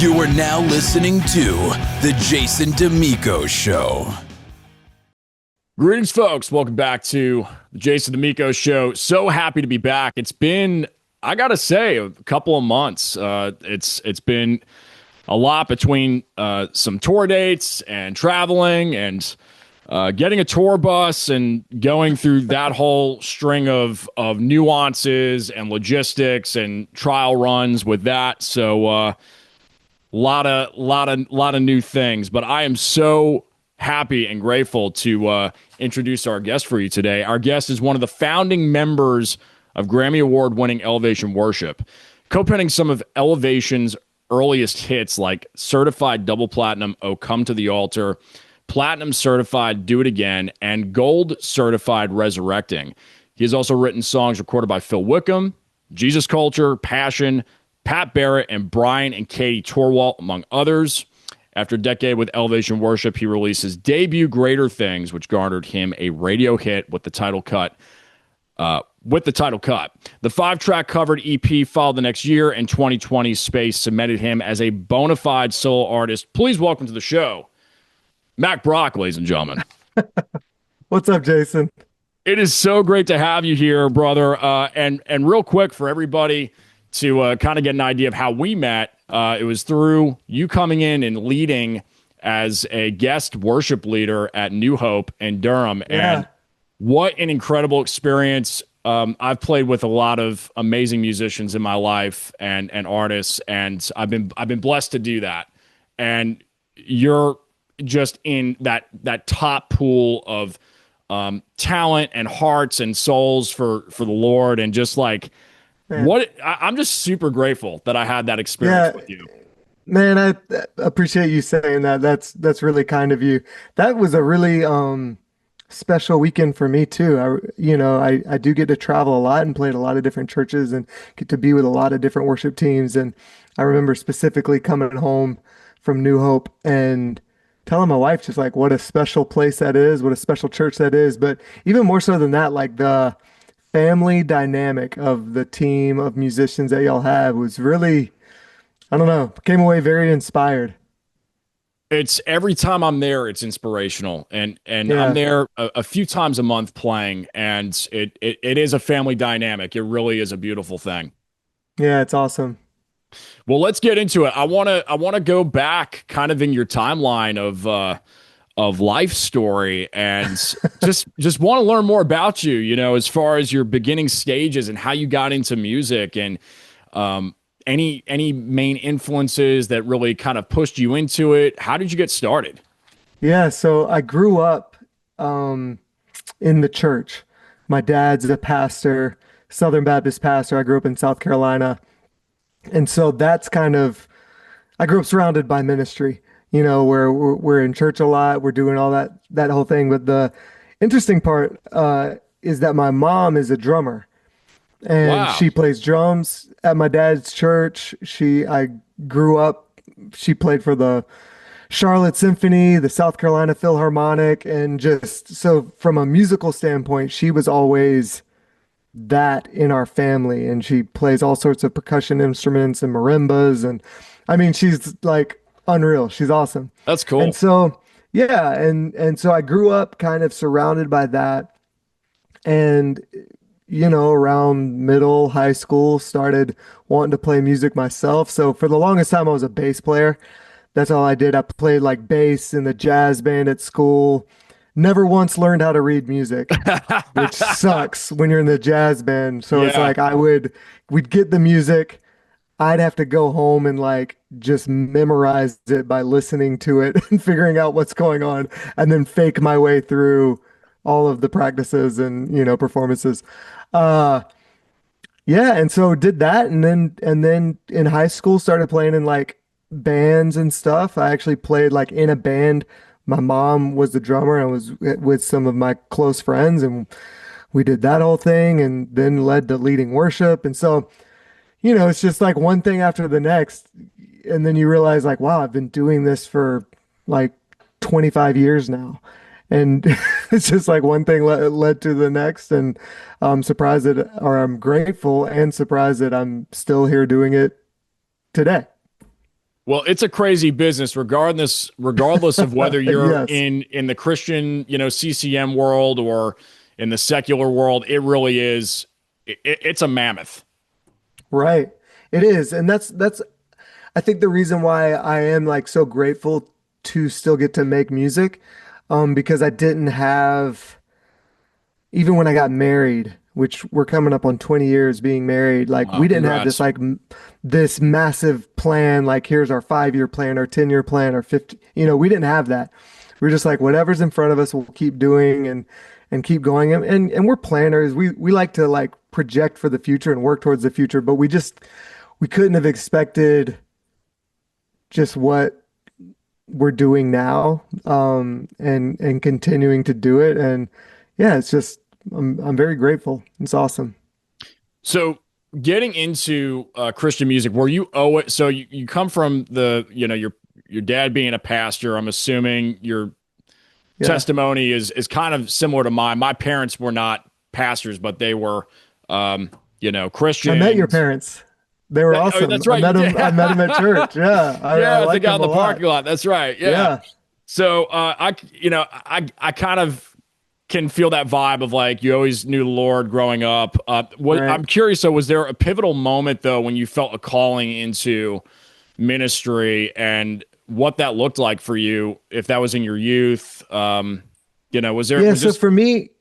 You are now listening to The Jason Damico Show. Greetings, folks. Welcome back to The Jason Damico Show. So happy to be back. It's been, I gotta say, a couple of months. It's been a lot between some tour dates and traveling and getting a tour bus and going through that whole string of nuances and logistics and trial runs with that. So lot of new things, but I am so happy and grateful to introduce our guest for you today. Our guest is one of the founding members of Grammy Award-winning Elevation Worship, co-penning some of Elevation's earliest hits like Certified Double Platinum, Oh Come to the Altar, Platinum Certified Do It Again, and Gold Certified Resurrecting. He has also written songs recorded by Phil Wickham, Jesus Culture, Passion, Pat Barrett, and Brian and Katie Torwalt, among others. After a decade with Elevation Worship, he released his debut Greater Things, which garnered him a radio hit with the title cut. The 5-track covered EP followed the next year, and 2020 Space cemented him as a bona fide solo artist. Please welcome to the show, Mack Brock, ladies and gentlemen. What's up, Jason? It is so great to have you here, brother. And real quick for everybody to kind of get an idea of how we met, it was through you coming in and leading as a guest worship leader at New Hope in Durham. Yeah. And what an incredible experience. I've played with a lot of amazing musicians in my life and artists, and I've been blessed to do that. And you're just in that top pool of talent and hearts and souls for the Lord, and just like, man, I'm just super grateful that I had that experience with you. Man, I appreciate you saying that. That's really kind of you. That was a really special weekend for me too. I do get to travel a lot and play at a lot of different churches and get to be with a lot of different worship teams. And I remember specifically coming home from New Hope and telling my wife just like what a special place that is, what a special church that is. But even more so than that, like the family dynamic of the team of musicians that y'all have was really, I don't know, came away very inspired. It's every time I'm there, it's inspirational, and Yeah. I'm there a few times a month playing, and it is a family dynamic. It really is a beautiful thing. Yeah, it's awesome. Well, let's get into it. I wanna go back kind of in your timeline of life story, and just want to learn more about you, as far as your beginning stages and how you got into music, and any main influences that really kind of pushed you into it. How did you get started? Yeah, so I grew up in the church. My dad's a pastor, Southern Baptist pastor. I grew up in South Carolina. And so that's kind of, I grew up surrounded by ministry, where we're in church a lot. We're doing all that whole thing. But the interesting part is that my mom is a drummer, and Wow. she plays drums at my dad's church. I grew up, she played for the Charlotte Symphony, the South Carolina Philharmonic, and just so from a musical standpoint, she was always that in our family. And she plays all sorts of percussion instruments and marimbas, and I mean, she's like unreal. She's awesome. That's cool. And so, yeah, and so I grew up kind of surrounded by that. And, around middle, high school, started wanting to play music myself. So for the longest time, I was a bass player. That's all I did. I played like bass in the jazz band at school. Never once learned how to read music, which sucks when you're in the jazz band. So it's Yeah. like we'd get the music. I'd have to go home and like just memorize it by listening to it and figuring out what's going on, and then fake my way through all of the practices and, performances. Yeah, and so did that, and then in high school started playing in like bands and stuff. I actually played like in a band. My mom was the drummer, and I was with some of my close friends, and we did that whole thing, and then led to leading worship. And so, it's just like one thing after the next. And then you realize like, wow, I've been doing this for like 25 years now. And it's just like one thing led to the next. And I'm surprised I'm grateful and surprised that I'm still here doing it today. Well, it's a crazy business, regardless of whether you're Yes, in the Christian, CCM world or in the secular world. It really is. It's a mammoth. right. It is. And that's I think the reason why I am like so grateful to still get to make music, because I didn't have, even when I got married, which we're coming up on 20 years being married, like Wow, we didn't have this congrats. like this massive plan, like here's our 5-year plan, our 10-year plan, our 50, we didn't have that. We're just like whatever's in front of us, we'll keep doing and keep going. And we're planners. We like to like project for the future and work towards the future, but we couldn't have expected just what we're doing now, and continuing to do it. And yeah, it's just I'm very grateful. It's awesome. So, getting into Christian music, where you owe it. So you come from your dad being a pastor. I'm assuming your Yeah. testimony is kind of similar to mine. My parents were not pastors, but they were, I met your Christians. parents. They were Oh, awesome. that's right. You did. I met them at church. Yeah. I Yeah, I liked think out in them a the lot. parking lot. That's right. Yeah. Yeah. So I kind of can feel that vibe of like you always knew the Lord growing up. What Right. I'm curious, so was there a pivotal moment though when you felt a calling into ministry and what that looked like for you? If that was in your youth, was there Yeah. was So this? for me,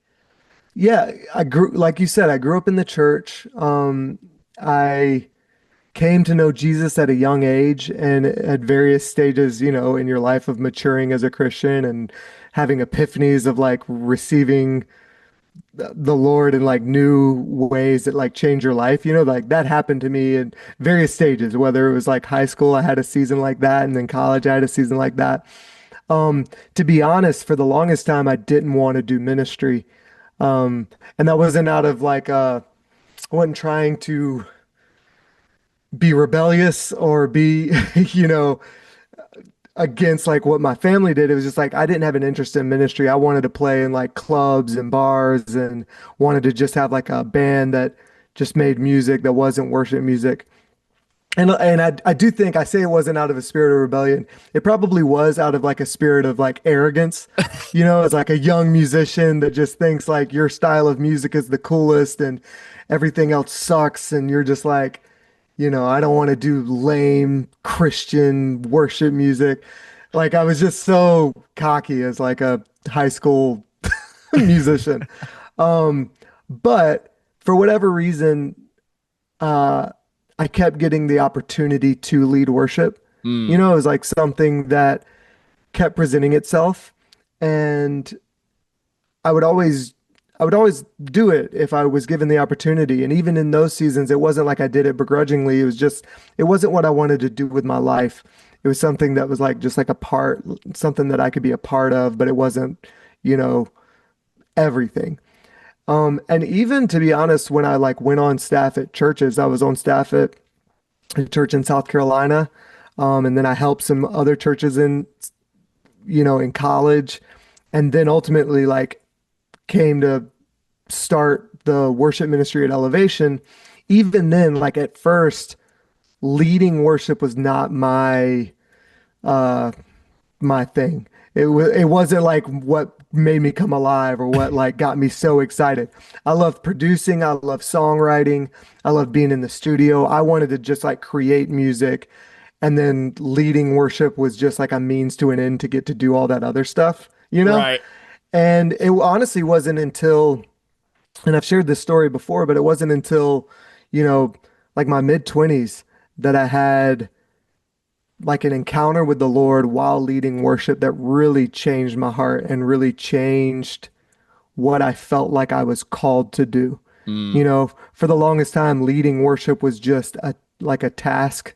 yeah, like you said, I grew up in the church. I came to know Jesus at a young age and at various stages, in your life of maturing as a Christian and having epiphanies of like receiving the Lord in like new ways that like change your life. Like that happened to me in various stages, whether it was like high school, I had a season like that, and then college, I had a season like that. To be honest, for the longest time, I didn't want to do ministry. And that wasn't out of like, I wasn't trying to be rebellious or be, you know, against like what my family did. It was just like I didn't have an interest in ministry. I wanted to play in like clubs and bars and wanted to just have like a band that just made music that wasn't worship music. And I do think I say it wasn't out of a spirit of rebellion. It probably was out of like a spirit of like arrogance, as like a young musician that just thinks like your style of music is the coolest and everything else sucks. And you're just like, I don't want to do lame Christian worship music. Like I was just so cocky as like a high school musician. Um, but for whatever reason, uh, I kept getting the opportunity to lead worship. Mm, It was like something that kept presenting itself, and I would always I would always do it if I was given the opportunity. And even in those seasons, it wasn't like I did it begrudgingly. It wasn't what I wanted to do with my life. It was something that was like just like a part, something that I could be a part of, but it wasn't, you know, everything. And even to be honest, when I like went on staff at churches, I was on staff at a church in South Carolina. And then I helped some other churches in college, and then ultimately like came to start the worship ministry at Elevation. Even then, like at first, leading worship was not uh my thing. It wasn't like what made me come alive or what like got me so excited. I love producing, I love songwriting, I love being in the studio. I wanted to just like create music, and then leading worship was just like a means to an end to get to do all that other stuff. right. And it honestly wasn't until, and I've shared this story before, but it wasn't until, you know, like my mid 20s that I had like an encounter with the Lord while leading worship that really changed my heart and really changed what I felt like I was called to do. Mm, For the longest time, leading worship was just like a task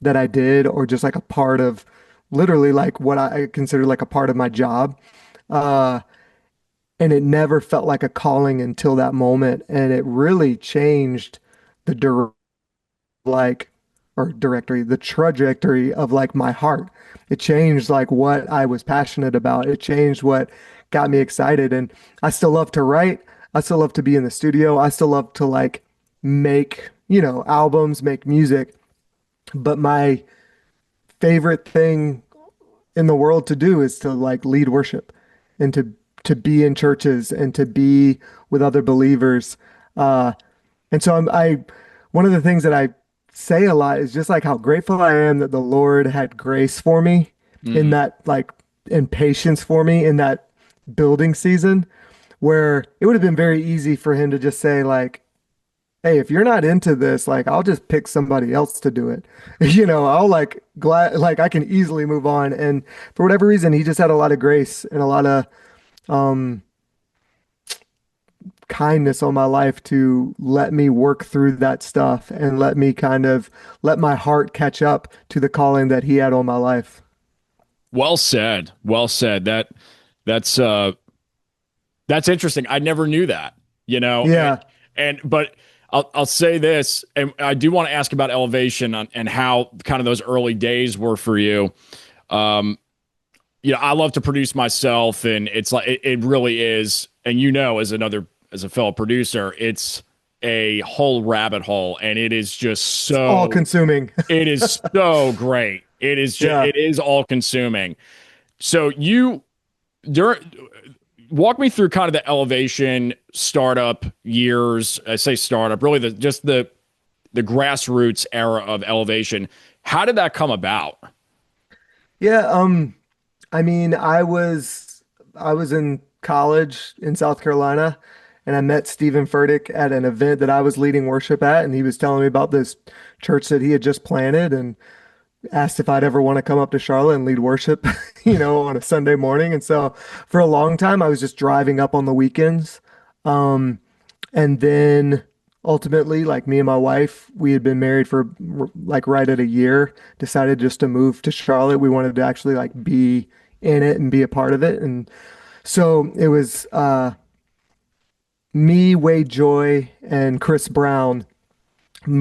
that I did, or just like a part of literally like what I consider like a part of my job. Uh, and it never felt like a calling until that moment. And it really changed the like or directory, the trajectory of like my heart. It changed like what I was passionate about. It changed what got me excited. And I still love to write. I still love to be in the studio. I still love to like make, albums, make music. But my favorite thing in the world to do is to like lead worship and to be in churches and to be with other believers. Uh, and so I one of the things that I say a lot is just like how grateful I am that the Lord had grace for me in Mm. that like and patience for me in that building season where it would have been very easy for him to just say like, hey, if you're not into this, like I'll just pick somebody else to do it. I'll like glad like I can easily move on. And for whatever reason, he just had a lot of grace and a lot of um kindness on my life to let me work through that stuff and let me kind of let my heart catch up to the calling that he had on my life. Well said. Well said. That's that's interesting. I never knew that, Yeah. but I'll say this, and I do want to ask about Elevation and how kind of those early days were for you. Um, I love to produce myself, and it's like it really is. And as a fellow producer, it's a whole rabbit hole, and it is just It's all so consuming. it is so great. Yeah. It is all consuming. So during walk me through kind of the Elevation startup years. I say startup, really the grassroots era of Elevation. How did that come about? Yeah, I mean, I was in college in South Carolina and I met Stephen Furtick at an event that I was leading worship at, and he was telling me about this church that he had just planted and asked if I'd ever want to come up to Charlotte and lead worship, on a Sunday morning. And so for a long time I was just driving up on the weekends. Um, and then ultimately, like me and my wife, we had been married for like right at a year, decided just to move to Charlotte. We wanted to actually like be in it and be a part of it. And so it was me, Wade Joy, and Chris Brown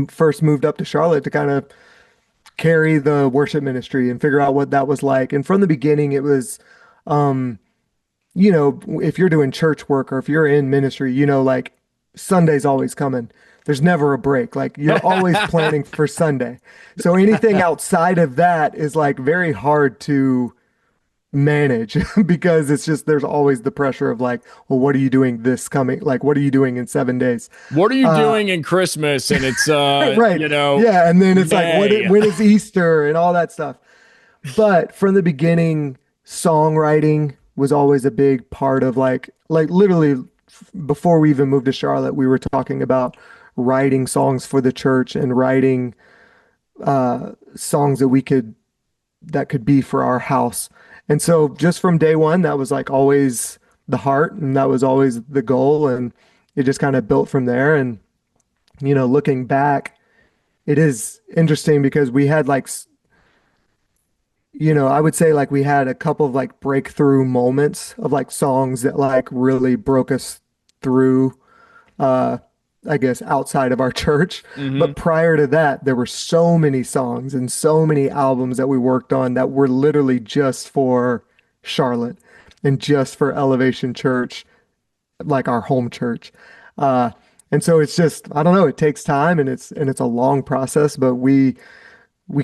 first moved up to Charlotte to kind of carry the worship ministry and figure out what that was like. And from the beginning, it was, um, if you're doing church work or if you're in ministry, like Sunday's always coming. There's never a break. Like you're always planning for Sunday. So anything outside of that is like very hard to manage because it's just there's always the pressure of like, well, what are you doing this coming? Like, what are you doing in 7 days? What are you Uh, doing in Christmas? And it's right. Yeah. And then it's like, May. when is Easter and all that stuff. But from the beginning, songwriting was always a big part of like literally before we even moved to Charlotte, we were talking about writing songs for the church and writing songs that could be for our house. And so just from day one, that was like always the heart and that was always the goal. And it just kind of built from there. And, looking back, it is interesting because we had like I would say like we had a couple of like breakthrough moments of like songs that like really broke us through, uh, I guess outside of our church. Hmm. But prior to that, there were so many songs and so many albums that we worked on that were literally just for Charlotte and just for Elevation Church, like our home church. Uh, and so it's just, I don't know, it takes time and it's a long process, but we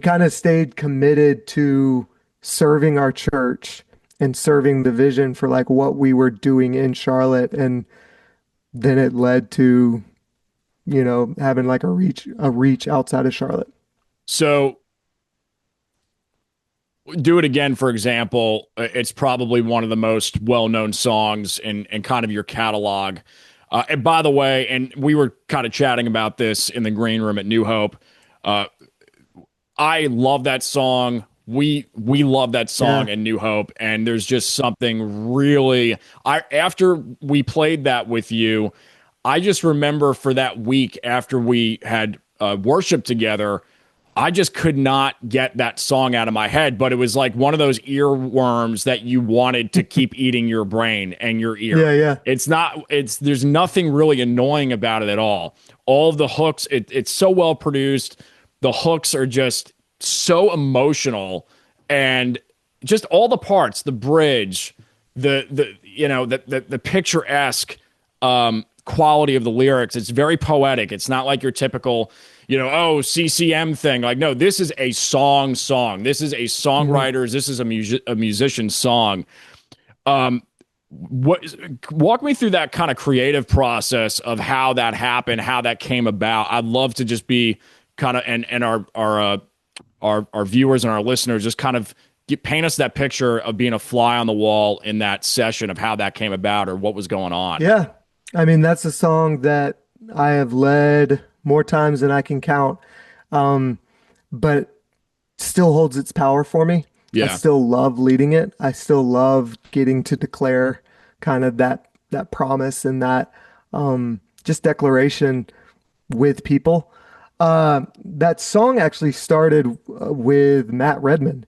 kind of stayed committed to serving our church and serving the vision for like what we were doing in Charlotte. And then it led to, having like a reach outside of Charlotte. So do it again, for example. It's probably one of the most well-known songs in kind of your catalog. And by the way, and we were kind of chatting about this in the green room at New Hope. Uh, I love that song. We love that song Yeah. in New Hope, and there's just something really. I After we played that with you, I just remember for that week after we had worship together, I just could not get that song out of my head. But it was like one of those earworms that you wanted to keep eating your brain and your ear. Yeah. Yeah. It's not. There's nothing really annoying about it at all. All of the hooks. It's so well produced. The hooks are just so emotional, and just all the parts, the bridge, the picturesque quality of the lyrics. It's very poetic. It's not like your typical, oh, CCM thing. Like, no, this is a song. This is a Mhm. songwriter's. This is a musician's song. Um, what walk me through that kind of creative process of how that happened, how that came about. I'd love to just be kind of and our viewers and our listeners just kind of paint us that picture of being a fly on the wall in that session of how that came about or what was going on. Yeah. I mean, that's a song that I have led more times than I can count. Um, but still holds its power for me. I Yeah. still love leading it. I still love getting to declare kind of that promise and that just declaration with people. That song actually started with Matt Redman.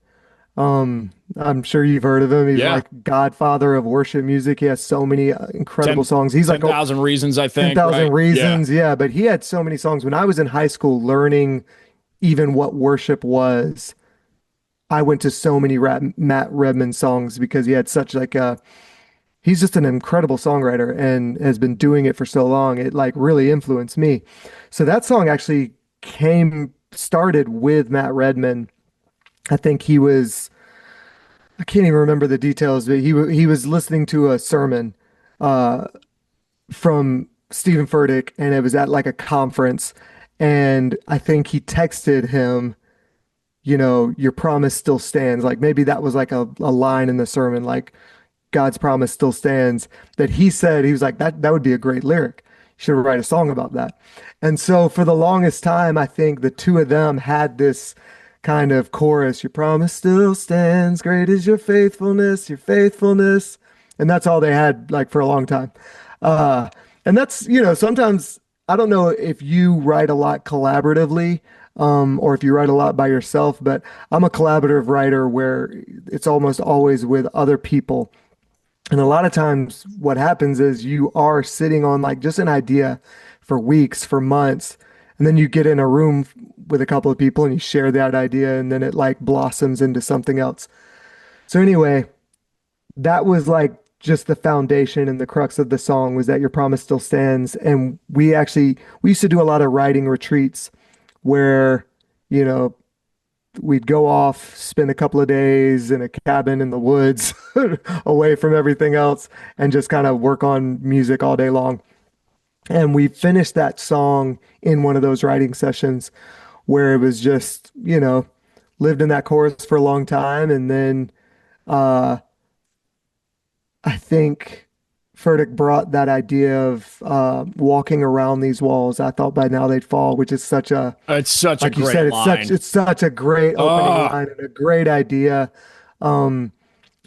I'm sure you've heard of him. He's Yeah. like godfather of worship music. He has so many incredible 10 songs. He's like 10,000 reasons, I think, 10,000 right? Yeah. Reasons. Yeah, but he had so many songs. When I was in high school learning even what worship was, I went to so many Matt Redman songs because he had such like a he's just an incredible songwriter and has been doing it for so long. It like really influenced me. So that song actually came started with Matt Redman. I think he was I can't even remember the details, but he was listening to a sermon uh from Stephen Furtick and it was at like a conference and I think he texted him, your promise still stands. Like maybe that was like a line in the sermon, like God's promise still stands, that he said, he was like, that would be a great lyric. You should write a song about that. And so for the longest time, I think the two of them had this kind of chorus, your promise still stands, great is your faithfulness, your faithfulness. And that's all they had like for a long time. Uh, and that's, sometimes I don't know if you write a lot collaboratively, or if you write a lot by yourself, but I'm a collaborative writer where it's almost always with other people. And a lot of times what happens is you are sitting on like just an idea for weeks, for months, and then you get in a room with a couple of people and you share that idea and then it like blossoms into something else. So anyway, that was like just the foundation and the crux of the song was that your promise still stands. And we used to do a lot of writing retreats where, you know, we'd go off, spend a couple of days in a cabin in the woods away from everything else and just kind of work on music all day long. And we finished that song in one of those writing sessions where it was just, lived in that chorus for a long time. And then uh, I think Furtick brought that idea of walking around these walls. I thought by now they'd fall, which is such a It's such a like you said, great line. it's such a great opening Oh, line and a great idea. Um,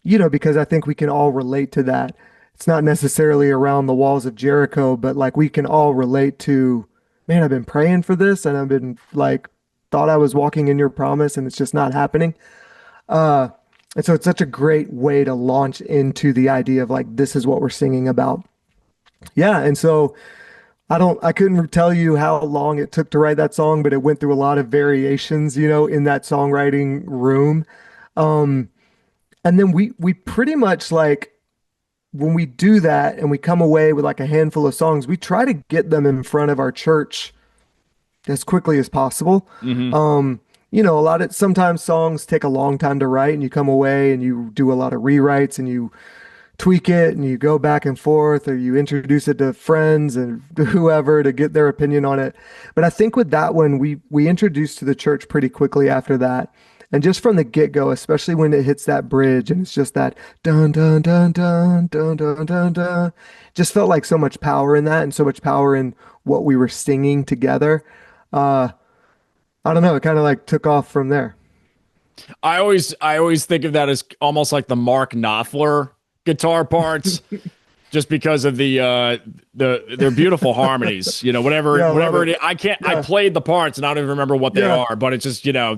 because I think we can all relate to that. It's not necessarily around the walls of Jericho, but like we can all relate to, man, I've been praying for this and I've been like thought I was walking in your promise and it's just not happening. Uh, and so it's such a great way to launch into the idea of like this is what we're singing about. Yeah, and so I couldn't tell you how long it took to write that song, but it went through a lot of variations, in that songwriting room. Um, and then we pretty much like when we do that and we come away with like a handful of songs, we try to get them in front of our church as quickly as possible. hmm A lot of sometimes songs take a long time to write and you come away and you do a lot of rewrites and you tweak it and you go back and forth or you introduce it to friends and whoever to get their opinion on it. But I think with that one, we introduced to the church pretty quickly after that. And just from the get-go, especially when it hits that bridge and it's just that dun dun dun dun dun dun dun dun, just felt like so much power in that and so much power in what we were singing together. Uh, I don't know, it kind of like took off from there. I always think of that as almost like the Mark Knopfler guitar parts, just because of their beautiful harmonies. Yeah, I love Whatever it. it is. I Yeah, played the parts and I don't even remember what they yeah, are, but it's just the da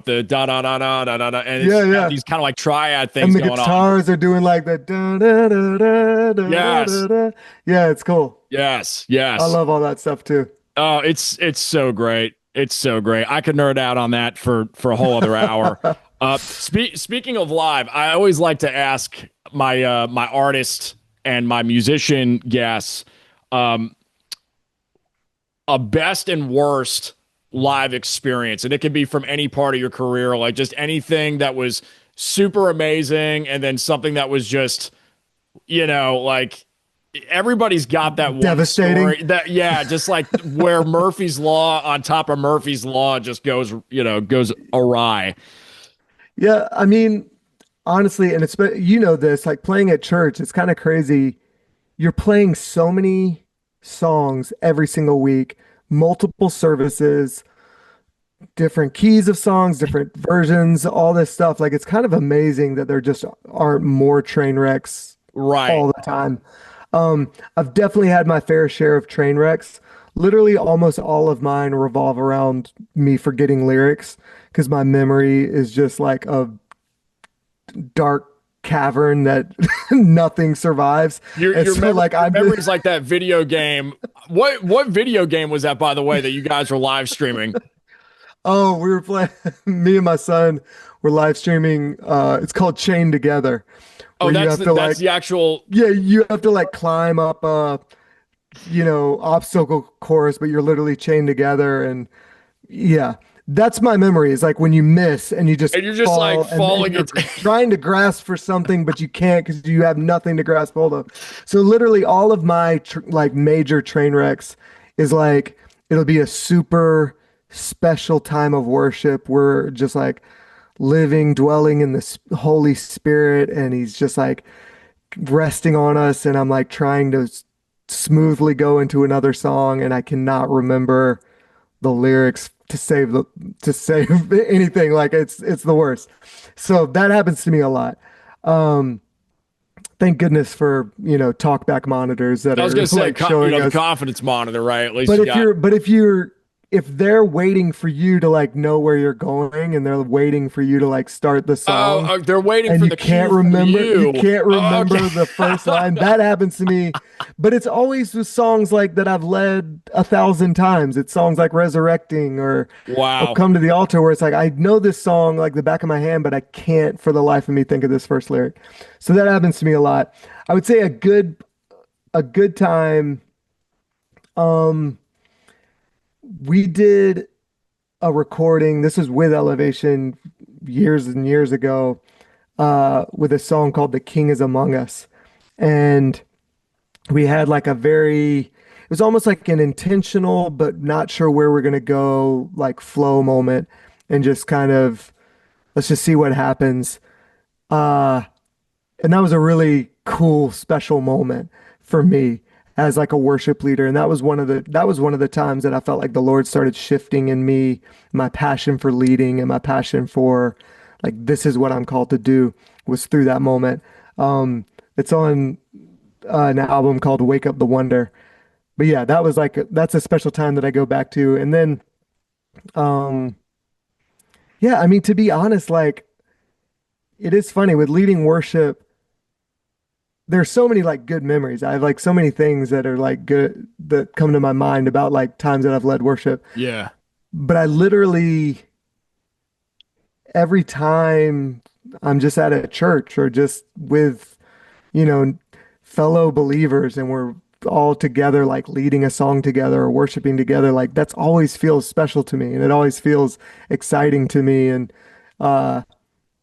da da da da da da, and it's yeah, got yeah. these kind of like triad And things the going on. guitars are doing like the da da da da da da da Yes, da. Yeah, it's cool. yes, I yes. love all that stuff too. Oh, it's so great. It's so great. I could nerd out on that for a whole other hour. Speaking of live, I always like to ask my artist and my musician guests um, a best and worst live experience, and it could be from any part of your career, like just anything that was super amazing, and then something that was just, like everybody's got that one Devastating. story that, yeah, just like where Murphy's Law on top of Murphy's Law just goes awry. Yeah, I mean, honestly, and it's this, like playing at church, it's kind of crazy. You're playing so many songs every single week, multiple services, different keys of songs, different versions, all this stuff. Like it's kind of amazing that there just aren't more train wrecks Right. all the time. I've definitely had my fair share of train wrecks. Literally, almost all of mine revolve around me forgetting lyrics because my memory is just like a dark cavern that nothing survives. Your And your so, memory like, your I'm just, memory's like that video game. What video game was that, by the way, that you guys were live streaming? oh, we were playing, me and my son were live streaming. It's called Chained Together, Oh, where you that's have to that's like, the actual. yeah, you have to like climb up obstacle course, but you're literally chained together. And yeah, that's my memory is like when you miss and you just And you're just like fall and falling you're into. trying to grasp for something, but you can't because you have nothing to grasp hold of. So literally all of my like major train wrecks is like, it'll be a super special time of worship. We're just like living, dwelling in the Holy Spirit, and he's just like resting on us. And I'm like trying to smoothly go into another song, and I cannot remember the lyrics to save anything. Like it's the worst. So that happens to me a lot. Um, thank goodness for, talk back monitors that I was are gonna say, like showing the us. confidence monitor, right? At least But you if got. you're, but if you're, if they're waiting for you to like know where you're going and they're waiting for you to like start the Oh, song they're waiting and for you the cue from you you. can't Oh, okay. remember the first line. That happens to me, but it's always with songs like that I've led 1,000 times. It's songs like Resurrecting or Wow. Come to the Altar, where it's like I know this song like the back of my hand, but I can't for the life of me think of this first lyric. So that happens to me a lot. I would say a good time. Um, we did a recording. This was with Elevation years and years ago, with a song called The King is Among Us. And we had like it was almost like an intentional, but not sure where we're going to go, like flow moment, and just kind of, let's just see what happens. Uh, and that was a really cool, special moment for me as like a worship leader. And that was one of the times that I felt like the Lord started shifting in me, my passion for leading and my passion for like, this is what I'm called to do was through that moment. It's on an album called Wake Up the Wonder. But yeah, that's a special time that I go back to. And then, um, yeah, I mean, to be honest, like it is funny with leading worship. There's so many like good memories. I have like so many things that are like good that come to my mind about like times that I've led worship. Yeah. But I literally every time I'm just at a church or just with, you know, fellow believers and we're all together like leading a song together or worshiping together, like that's always feels special to me and it always feels exciting to me. Uh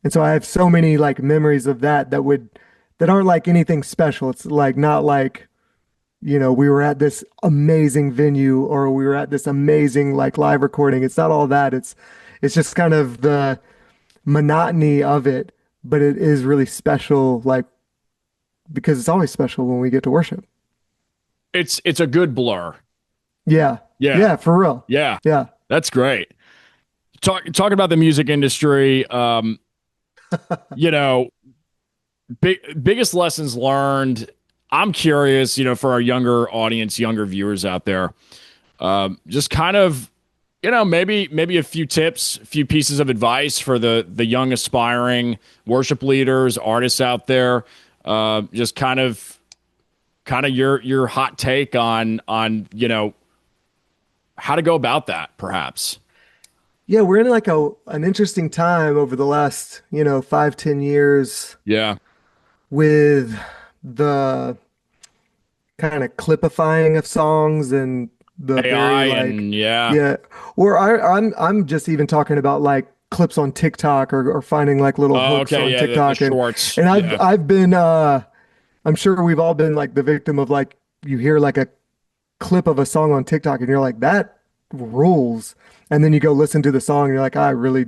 and so I have so many like memories of that aren't like anything special. It's like not like, we were at this amazing venue or we were at this amazing like live recording. It's not all that. It's just kind of the monotony of it, but it is really special, like because it's always special when we get to worship. It's a good blur. Yeah. Yeah. Yeah, for real. Yeah. Yeah. That's great. Talking about the music industry, you know, biggest lessons learned. I'm curious, for our younger audience, younger viewers out there, just kind of, maybe a few tips, a few pieces of advice for the young aspiring worship leaders, artists out there. Just kind of your hot take on how to go about that, perhaps. Yeah, we're in like an interesting time over the last, 5, 10 years Yeah. with the kind of clipifying of songs and the very AI like, and yeah. yeah. Or I'm just even talking about like clips on TikTok or finding like little Oh, hooks okay, on yeah, the TikTok shorts. and Yeah. I've been I'm sure we've all been like the victim of like you hear like a clip of a song on TikTok and you're like, that rules. And then you go listen to the song and you're like, I really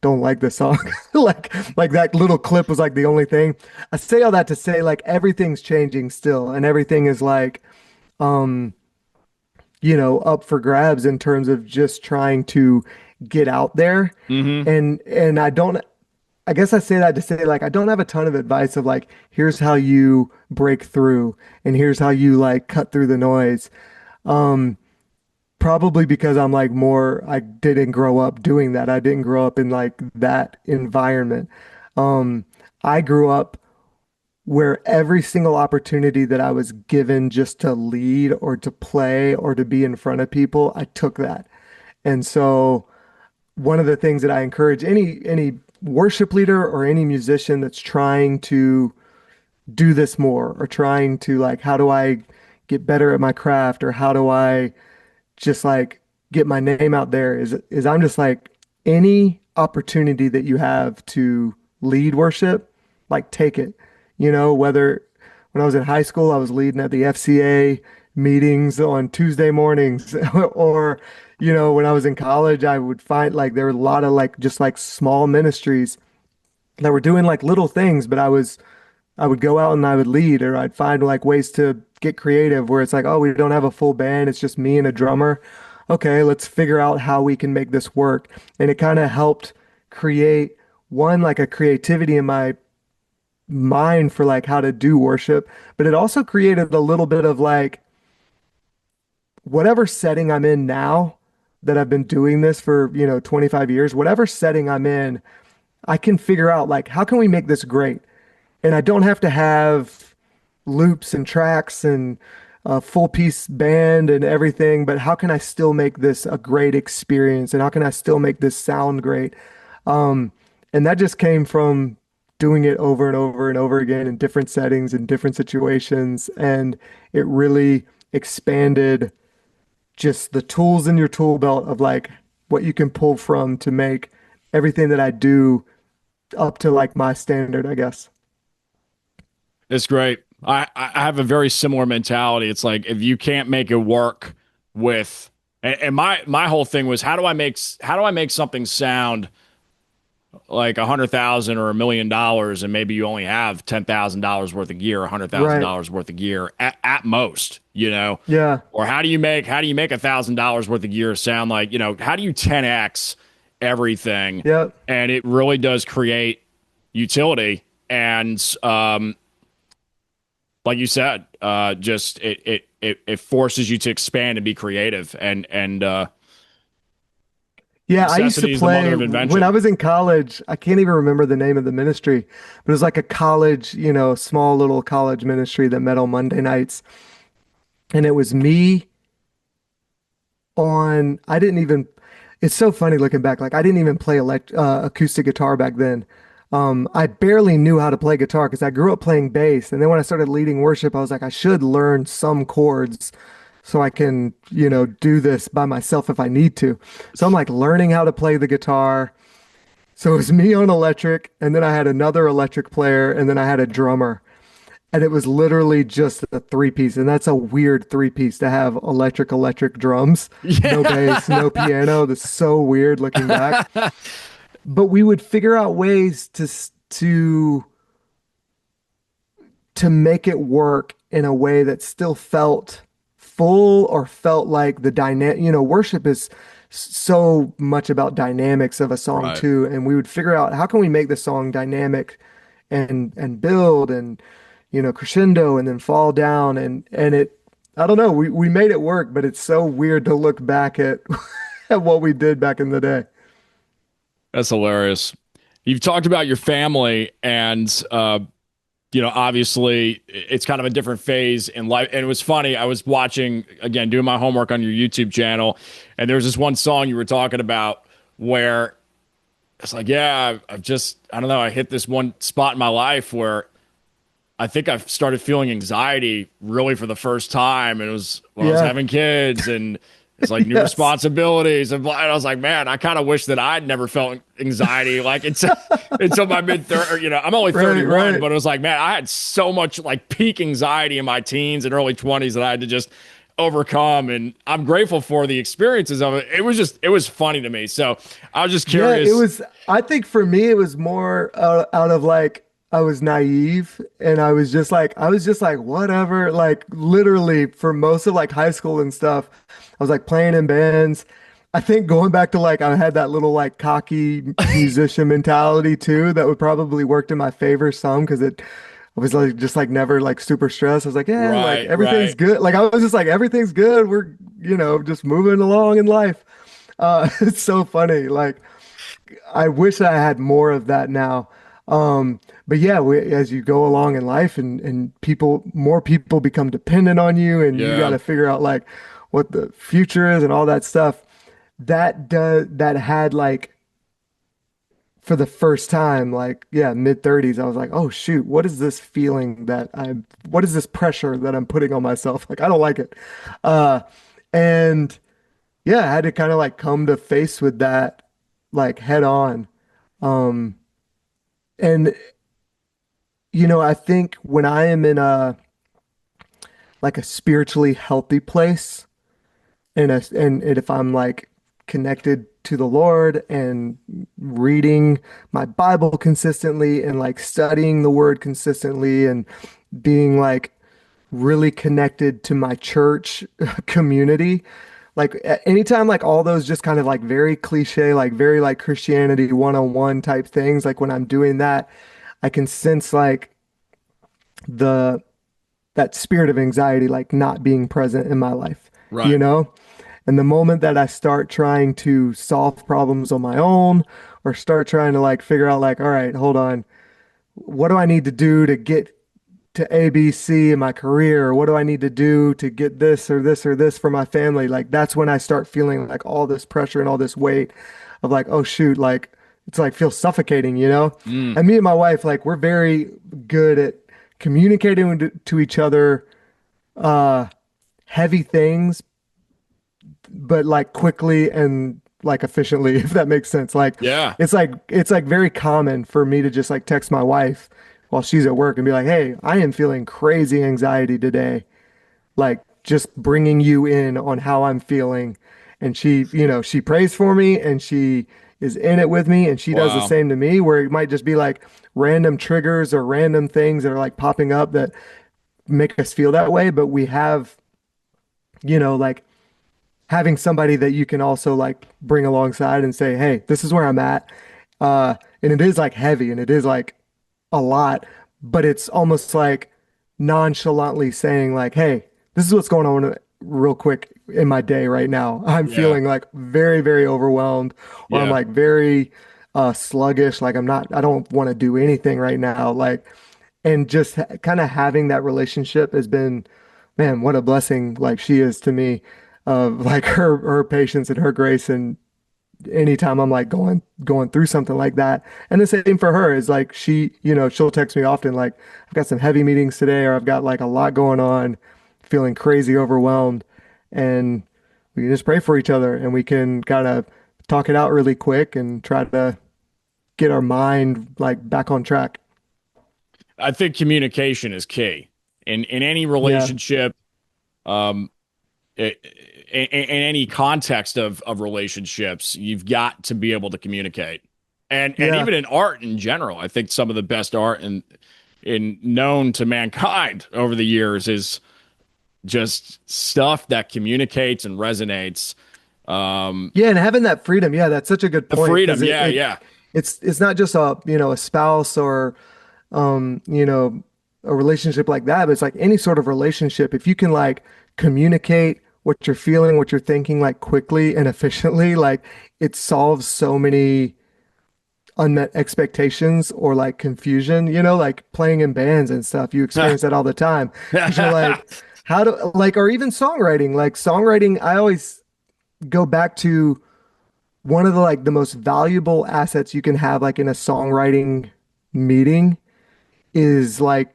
don't like this song. Like that little clip was like the only thing. I say all that to say like everything's changing still and everything is like um up for grabs in terms of just trying to get out there. Hmm. And I guess I say that to say like I don't have a ton of advice of like here's how you break through and here's how you like cut through the noise. Um Probably because I'm like more, I didn't grow up doing that. I didn't grow up in like that environment. Um, I grew up where every single opportunity that I was given just to lead or to play or to be in front of people, I took that. And so one of the things that I encourage any worship leader or any musician that's trying to do this more or trying to like, how do I get better at my craft or how do I just like get my name out there is I'm just like any opportunity that you have to lead worship, like take it. Whether when I was in high school, I was leading at the FCA meetings on Tuesday mornings or when I was in college, I would find like there were a lot of like just like small ministries that were doing like little things, but I would go out and I would lead, or I'd find like ways to get creative where it's like, oh, we don't have a full band, it's just me and a drummer. Okay, let's figure out how we can make this work. And it kind of helped create one, like a creativity in my mind for like how to do worship, but it also created a little bit of like whatever setting I'm in now that I've been doing this for, 25 years, whatever setting I'm in, I can figure out like, how can we make this great? And I don't have to have loops and tracks and a full piece band and everything, but how can I still make this a great experience? And how can I still make this sound great? Um, and that just came from doing it over and over and over again in different settings and different situations. And it really expanded just the tools in your tool belt of like what you can pull from to make everything that I do up to like my standard, I guess. It's great. I have a very similar mentality. It's like if you can't make it work with and my whole thing was how do I make something sound like 100,000 or $1 million and maybe you only have $10,000 worth of gear, Right. $100,000 worth of gear at most, Yeah. or how do you make $1,000 worth of gear sound like, how do you 10x everything? Yep. And it really does create utility and like you said, just it forces you to expand and be creative, and Yeah, I used to necessity is the mother play of when I invention. was in college. I can't even remember the name of the ministry, but it was like a college, small little college ministry that met on Monday nights. And it was me I didn't even, it's so funny looking back. Like I didn't even play acoustic guitar back then. I barely knew how to play guitar because I grew up playing bass. And then when I started leading worship, I was like, I should learn some chords so I can, do this by myself if I need to. So I'm like learning how to play the guitar. So it was me on electric, and then I had another electric player, and then I had a drummer. And it was literally just a three piece. And that's a weird three piece to have electric drums, no bass, Yeah. no piano. That's so weird looking back. But we would figure out ways to make it work in a way that still felt full or felt like the dynamic, worship is so much about dynamics of a song Right. too. And we would figure out how can we make the song dynamic and build and crescendo and then fall down and it I don't know, we made it work, but it's so weird to look back at at what we did back in the day. That's hilarious. You've talked about your family, and obviously it's kind of a different phase in life. And it was funny. I was watching again, doing my homework on your YouTube channel, and there was this one song you were talking about where it's like, yeah, I don't know, I hit this one spot in my life where I think I started feeling anxiety really for the first time. And it was when I was Yeah. having kids and it's like new Yes. responsibilities. And I was like, man, I kind of wish that I'd never felt anxiety like until my mid 30s. I'm only Right, 31, right. but it was like, man, I had so much like peak anxiety in my teens and early 20s that I had to just overcome. And I'm grateful for the experiences of it. It was funny to me. So I was just Yeah, it curious. was, I think for me, it was more out of like, I was naive and I was just like, whatever. Like, literally, for most of like high school and stuff, I was like playing in bands. I think going back to like, I had that little like cocky musician mentality too, that would probably worked in my favor some because it I was like, just like never like super stressed. I was like, yeah, like Right, everything's right. good. Like, I was just like, everything's good. We're, just moving along in life. It's so funny. Like, I wish I had more of that now. But yeah, as you go along in life and more people become dependent on you and you got Yeah. to figure out like what the future is and all that stuff. That had like for the first time, like, yeah, mid 30s, I was like, oh shoot, what is this feeling what is this pressure that I'm putting on myself? Like, I don't like it. Uh, and yeah, I had to kind of like come to face with that like head on. Um, and I think when I am in a spiritually healthy place and if I'm like connected to the Lord and reading my Bible consistently and like studying the word consistently and being like really connected to my church community. Like anytime like all those just kind of like very cliche, like very like Christianity 101 type things, like when I'm doing that, I can sense like the that spirit of anxiety like not being present in my life, you Right. know? And the moment that I start trying to solve problems on my own or start trying to like figure out like, all right, hold on, what do I need to do to get to A, B, C in my career? Or what do I need to do to get this or this or this for my family? Like that's when I start feeling like all this pressure and all this weight of like, oh shoot, like it's like feels suffocating, you know? Mm. And me and my wife, like we're very good at communicating to each other uh heavy things, but like quickly and like efficiently, if that makes sense. Like Yeah. it's like very common for me to just like text my wife while she's at work and be like, "Hey, I am feeling crazy anxiety today." Like just bringing you in on how I'm feeling. And she prays for me and she is in it with me and she does the Wow. same to me where it might just be like random triggers or random things that are like popping up that make us feel that way, but we have, like having somebody that you can also like bring alongside and say, "Hey, this is where I'm at." And it is like heavy and it is like a lot, but it's almost like nonchalantly saying like, "Hey, this is what's going on real quick in my day right now. I'm Yeah. feeling like very, very overwhelmed or I'm Yeah. like very sluggish, like I don't want to do anything right now." Like and just kind of having that relationship has been, man, what a blessing like she is to me of like her patience and her grace and anytime I'm like going through something like that. And the same for her is like she'll text me often like I've got some heavy meetings today or I've got like a lot going on, feeling crazy overwhelmed and we can just pray for each other and we can kind of talk it out really quick and try to get our mind like back on track. I think communication is key in any Yeah. relationship, um, in any context of relationships. You've got to be able to communicate, and Yeah. even in art in general. I think some of the best art in known to mankind over the years is just stuff that communicates and resonates. Um, Yeah, and having that freedom, yeah, that's such a good the point freedom, because yeah, yeah, it's not just a spouse or um, you know, a relationship like that, but it's like any sort of relationship. If you can like communicate what you're feeling, what you're thinking like quickly and efficiently, like it solves so many unmet expectations or like confusion, like playing in bands and stuff. You experience that all the time because you're like, how do like, or even songwriting, I always go back to one of the like the most valuable assets you can have like in a songwriting meeting is like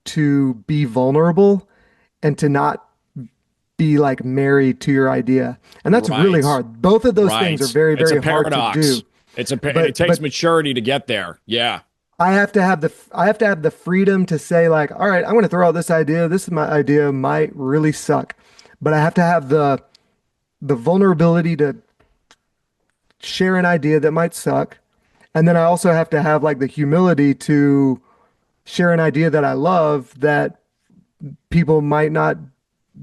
to be vulnerable and to not be like married to your idea. And that's really Right. hard. Both of those things are Right. very, It's a very hard to do. paradox. And it takes But maturity to get there. Yeah. I have to have the freedom to say like, all right, I'm going to throw out this idea. This is my idea might really suck, but I have to have the vulnerability to share an idea that might suck. And then I also have to have like the humility to share an idea that I love that people might not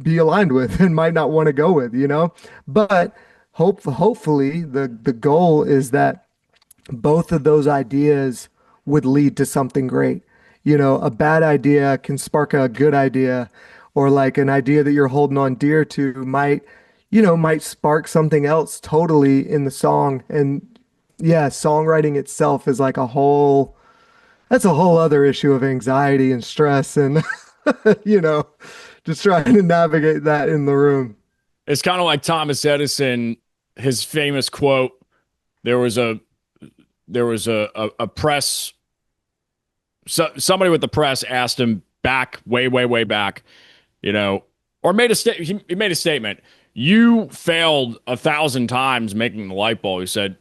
be aligned with and might not want to go with, you know? But hopefully the goal is that both of those ideas would lead to something great. You know, a bad idea can spark a good idea, or like an idea that you're holding on dear to might, might spark something else totally in the song. And yeah, songwriting itself is like that's a whole other issue of anxiety and stress and, you know, just trying to navigate that in the room. It's kind of like Thomas Edison, his famous quote. There was a a press, somebody with the press asked him back way back, or he made a statement. You failed 1,000 times making the light bulb. He said,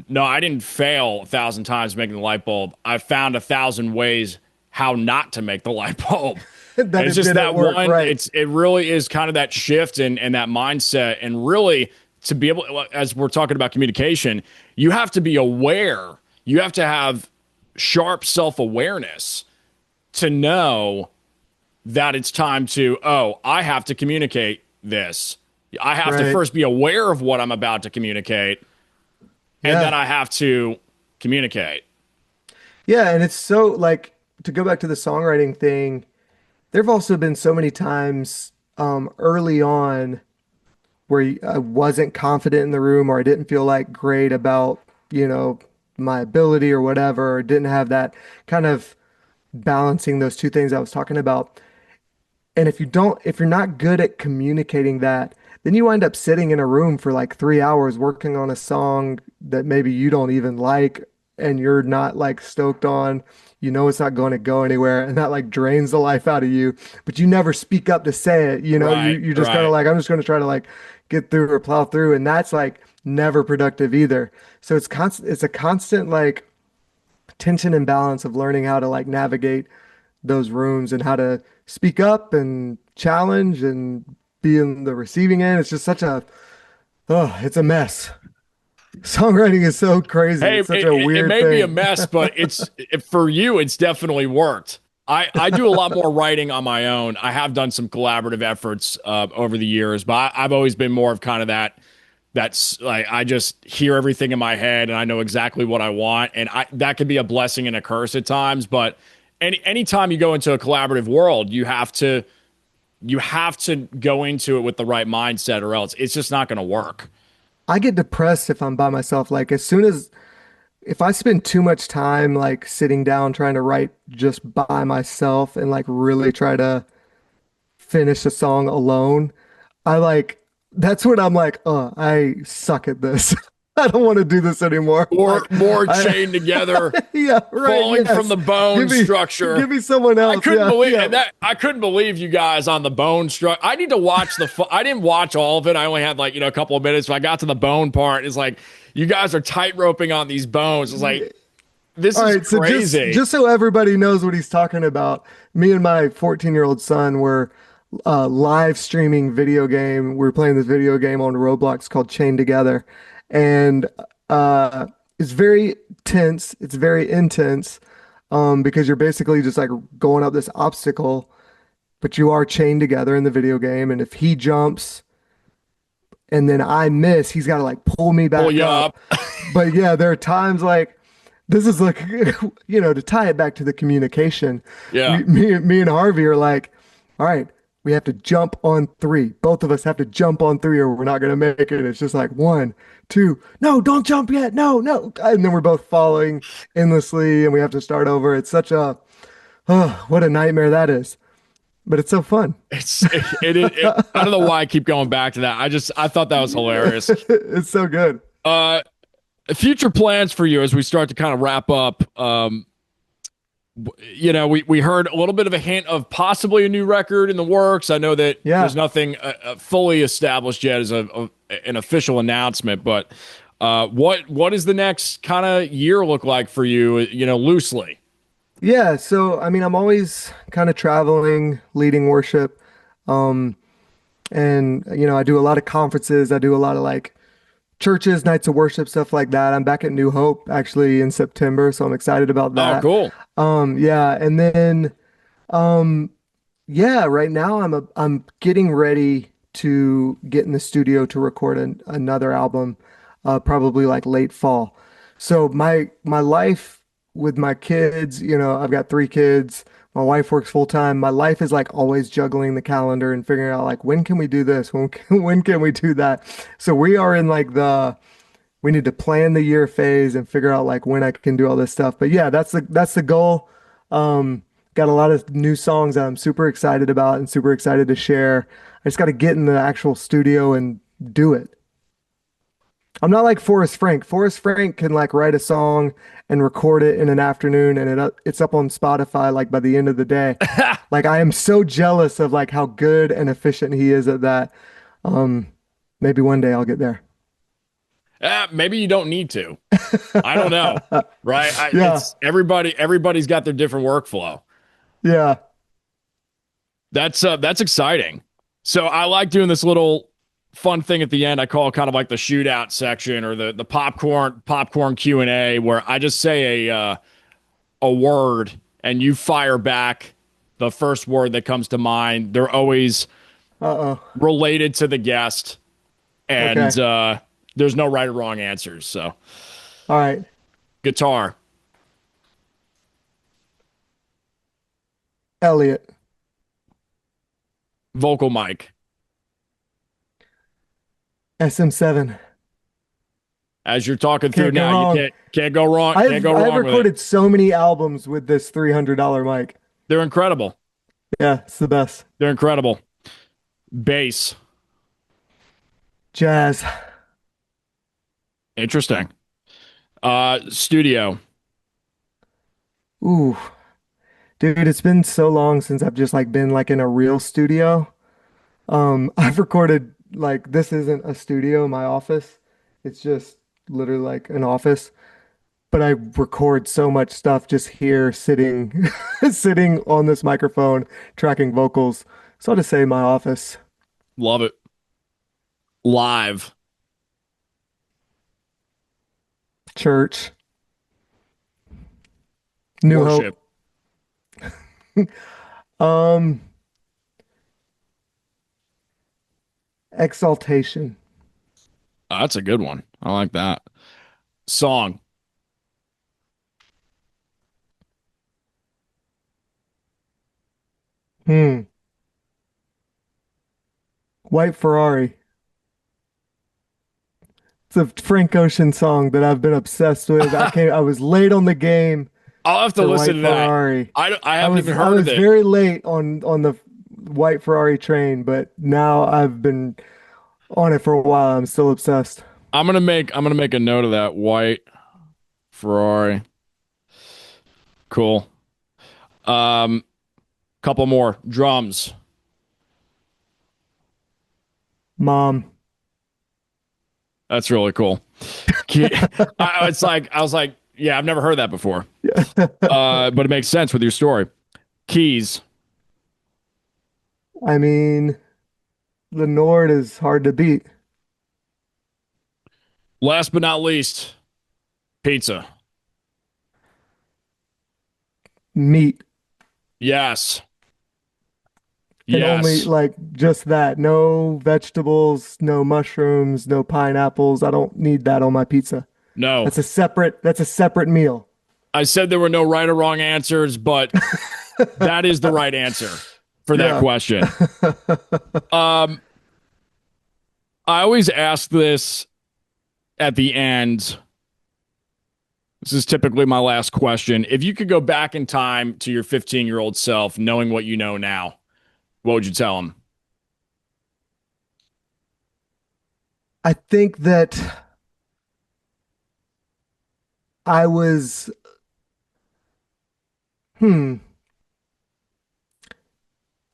no, I didn't fail 1,000 times making the light bulb. I found 1,000 ways how not to make the light bulb. That It's it just that didn't work, one. right? It really is kind of that shift and that mindset, and really to be able, as we're talking about communication, you have to be aware. You have to have sharp self-awareness to know that it's time to, I have to communicate this. I have to Right. first be aware of what I'm about to communicate, and Yeah. then I have to communicate. Yeah, and it's so like to go back to the songwriting thing, there've also been so many times early on where I wasn't confident in the room or I didn't feel like great about, you know, my ability or whatever, or didn't have that kind of balancing those two things I was talking about. And if you're not good at communicating that, then you wind up sitting in a room for like 3 hours working on a song that maybe you don't even like and you're not like stoked on. You know it's not going to go anywhere, and that like drains the life out of you, but you never speak up to say it. You know, Right, you just kind of right. like, I'm just going to try to like get through or plow through, and that's like never productive either. So it's a constant like tension and balance of learning how to like navigate those rooms and how to speak up and challenge and be in the receiving end. It's just it's a mess. Songwriting is so crazy. Hey, It's such a it weird may be a thing. mess, but for you, it's definitely worked. I do a lot more writing on my own. I have done some collaborative efforts over the years, but I've always been more of kind of that's like I just hear everything in my head and I know exactly what I want, and that can be a blessing and a curse at times. But anytime you go into a collaborative world, you have to go into it with the right mindset, or else it's just not going to work. I get depressed if I'm by myself. Like as soon as if I spend too much time like sitting down trying to write just by myself and like really try to finish a song alone, I like that's when I'm like, oh, I suck at this. I don't want to do this anymore. Or Like more I chained together, yeah, right. falling from Yes. the bone structure. Give me someone I else. couldn't Yeah, believe yeah. and that. I couldn't believe you guys on the bone struck. I need to watch I didn't watch all of it. I only had like a couple of minutes. So I got to the bone part. It's like you guys are tight roping on these bones. It's like this All is right, so crazy. just so everybody knows what he's talking about, me and my 14-year-old son were live streaming video game. We are playing this video game on Roblox called Chained Together, and it's very tense. It's very intense because you're basically just like going up this obstacle, but you are chained together in the video game. And if he jumps and then I miss, he's got to like pull me Pull back you up. up. But yeah, there are times like this is like, to tie it back to the communication. Yeah. Me and Harvey are like, all right, we have to jump on three. Both of us have to jump on three or we're not going to make it. It's just like one, two, no, don't jump yet. No, no. And then we're both following endlessly and we have to start over. It's such what a nightmare that is. But it's so fun. I don't know why I keep going back to that. I thought that was hilarious. It's so good. Future plans for you as we start to kind of wrap up we heard a little bit of a hint of possibly a new record in the works. I know that Yeah. there's nothing fully established yet as an official announcement, but what is the next kind of year look like for you? Loosely. Yeah, so I mean, I'm always kind of traveling, leading worship. Um, and I do a lot of conferences. I do a lot of like churches, nights of worship, stuff like that. I'm back at New Hope actually in September, so I'm excited about Oh, that. cool. Yeah, and then um, yeah, right now I'm getting ready to get in the studio to record another album, probably like late fall. So my life with my kids, I've got three kids. My wife works full time. My life is like always juggling the calendar and figuring out like when can we do this? When can we do that? So we are in like the we need to plan the year phase and figure out like when I can do all this stuff. But yeah, that's the goal. Got a lot of new songs that I'm super excited about and super excited to share. I just got to get in the actual studio and do it. I'm not like Forrest Frank. Forrest Frank can like write a song and record it in an afternoon and it's up on Spotify like by the end of the day. Like I am so jealous of like how good and efficient he is at that. Um, Maybe one day I'll get there. Maybe you don't need to. I don't know. Right? Yeah, It's everybody's got their different workflow. yeah. That's exciting. So I like doing this little fun thing at the end. I call kind of like the shootout section or the popcorn Q&A, where I just say a word and you fire back the first word that comes to mind. They're always Uh-oh. related to the guest, and Okay. there's no right or wrong answers. So All right. guitar, Elliot, vocal mic. SM7. As you're talking through Can't go now, you wrong. can't go wrong. Can't I've go I've wrong with it. recorded so many albums with this $300 mic. They're incredible. Yeah, it's the best. They're incredible. Bass. Jazz. Interesting. Studio. Ooh, dude, it's been so long since I've just like been like in a real studio. I've recorded like this isn't a studio, my office. It's just literally like an office. But I record so much stuff just here sitting sitting on this microphone tracking vocals. So I'll just say my office. Love it. Live. Church. New Worship. Hope. Um, Exaltation. That's a good one. I like that. Song. Hmm. White Ferrari. It's a Frank Ocean song that I've been obsessed with. I was late on the game I'll have to for listen White to that. Ferrari. I I haven't was even I heard of was it. very late on the White Ferrari train, but now I've been on it for a while. I'm still obsessed. I'm gonna make a note of that. White Ferrari. Cool. Couple more. Drums. Mom. That's really cool. I was like, yeah, I've never heard that before. But it makes sense with your story. Keys. I mean, the Nord is hard to beat. Last but not least, pizza. Meat. Yes. And only Yes. like just that. No vegetables, no mushrooms, no pineapples. I don't need that on my pizza. No. That's a separate meal. I said there were no right or wrong answers, but that is the right answer for that Yeah. question. Um, I always ask this at the end. This is typically my last question. If you could go back in time to your 15-year-old self, knowing what you know now, what would you tell him? I think that I was Hmm.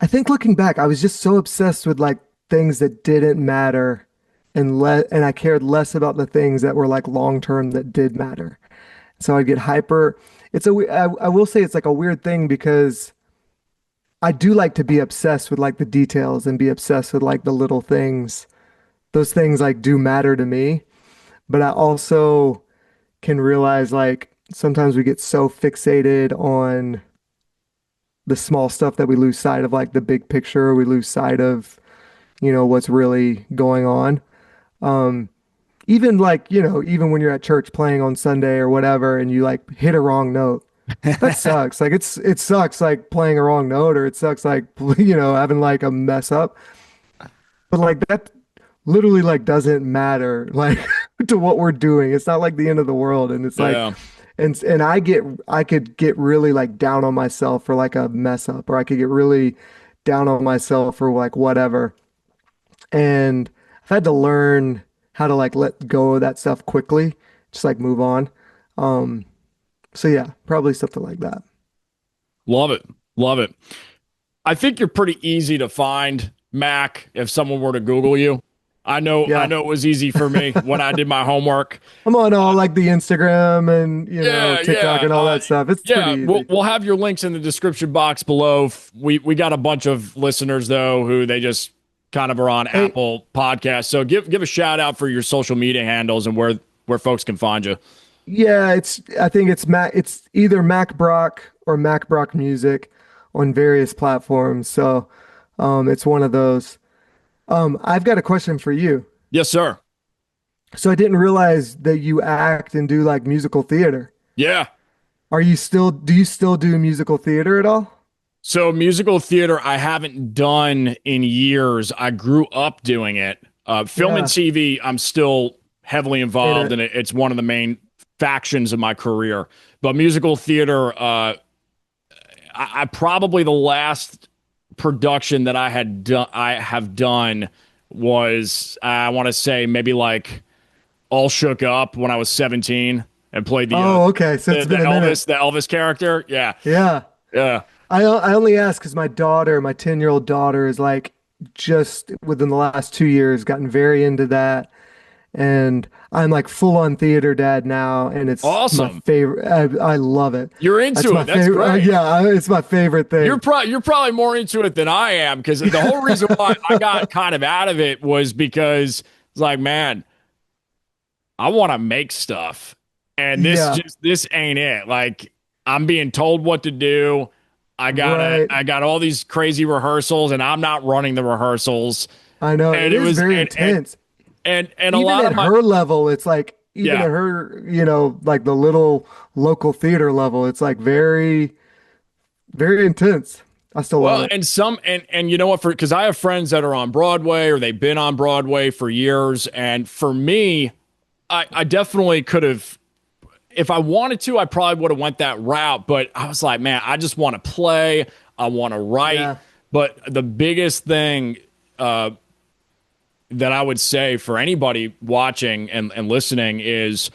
I think looking back, I was just so obsessed with like things that didn't matter and I cared less about the things that were like long term that did matter. So I'd get hyper. I will say it's like a weird thing because I do like to be obsessed with like the details and be obsessed with like the little things. Those things like do matter to me, but I also can realize like sometimes we get so fixated on the small stuff that we lose sight of like the big picture. We lose sight of, what's really going on. Um, Even like, even when you're at church playing on Sunday or whatever and you like hit a wrong note, that sucks. Like it sucks like playing a wrong note or it sucks like, having like a mess up. But like that literally like doesn't matter like to what we're doing. It's not like the end of the world. And it's like, Yeah. and I could get really like down on myself for like a mess up, or I could get really down on myself for like whatever. And I've had to learn how to like let go of that stuff quickly, just like move on. Um, so yeah, probably something like that. Love it. Love it. I think you're pretty easy to find, Mac, if someone were to Google you. I Yeah. know it was easy for me when I did my homework. I'm on all like the Instagram and, Yeah, TikTok yeah. and all that stuff. It's pretty Yeah, we'll easy. we'll have your links in the description box below. We got a bunch of listeners though who they just kind of are on Hey, Apple Podcasts. So give a shout out for your social media handles and where folks can find you. yeah, I think it's either Mack Brock or Mack Brock Music on various platforms. So it's one of those. I've got a question for you. Yes, sir. So I didn't realize that you act and do like musical theater. Yeah. Do you still do musical theater at all? So musical theater I haven't done in years. I grew up doing it. Film and Yeah. TV, I'm still heavily In involved it. in it. It's one of the main factions of my career. But musical theater, I probably the last production that I have done was I want to say maybe like All Shook Up when I was 17 and played Oh, okay. So it's been a minute. The Elvis character. Yeah. Yeah. Yeah. I only ask because my 10-year-old daughter is like just within the last 2 years gotten very into that. And I'm like full on theater dad now, and it's my Awesome. favorite. I love it. You're That's into my it. That's favorite. great. It's my favorite thing. You're probably more into it than I am because the whole reason why I got kind of out of it was because it's like, man, I want to make stuff. And Yeah, this ain't it. Like I'm being told what to do. right. I got all these crazy rehearsals and I'm not running the rehearsals. I know And it it is was very intense. and a Even lot at of my her level, it's like even yeah. at her, like the little local theater level, it's like very, very intense. I still love Well, it. and you know what, for because I have friends that are on Broadway or they've been on Broadway for years. And for me, I definitely could have if I wanted to, I probably would have went that route. But I was like, man, I just want to play. I want to write. Yeah, But the biggest thing that I would say for anybody watching and listening is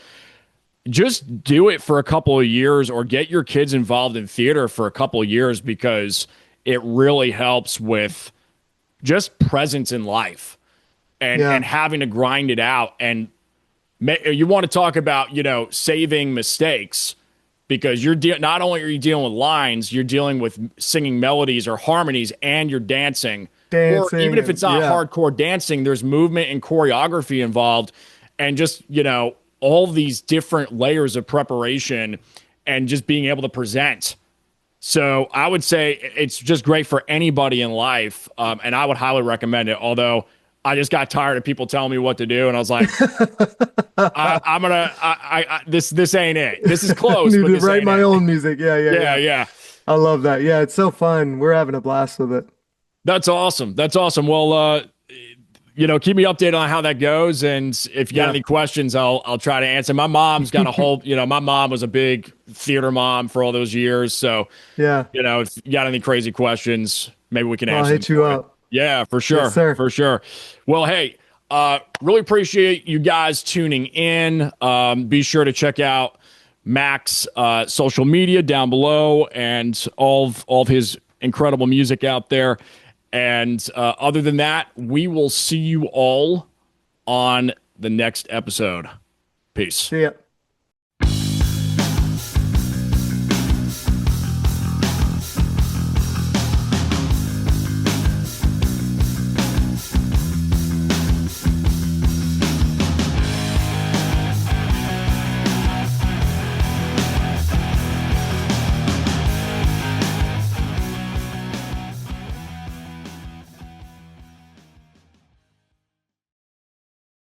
just do it for a couple of years or get your kids involved in theater for a couple of years because it really helps with just presence in life yeah, and having to grind it out and you want to talk about saving mistakes because not only are you dealing with lines, you're dealing with singing melodies or harmonies, and you're dancing. Or even dancing if and it's not yeah, hardcore dancing, there's movement and choreography involved, and just all these different layers of preparation, and just being able to present. So I would say it's just great for anybody in life, and I would highly recommend it. Although I just got tired of people telling me what to do, and I was like, I'm gonna. This ain't it. This is close, need but to this write ain't my it. own music. Yeah, yeah, Yeah, yeah. yeah. I love that. Yeah, it's so fun. We're having a blast with it. That's awesome. That's awesome. Well, keep me updated on how that goes, and if you got Yeah. any questions, I'll try to answer. My mom's got a whole. My mom was a big theater mom for all those years, so Yeah. if you got any crazy questions, maybe we can I'll answer them hit you for you. up. Yeah, for Yes, sure, sir. for sure. Well, hey, really appreciate you guys tuning in. Be sure to check out Mack's social media down below and all of his incredible music out there. And other than that, we will see you all on the next episode. Peace. See ya.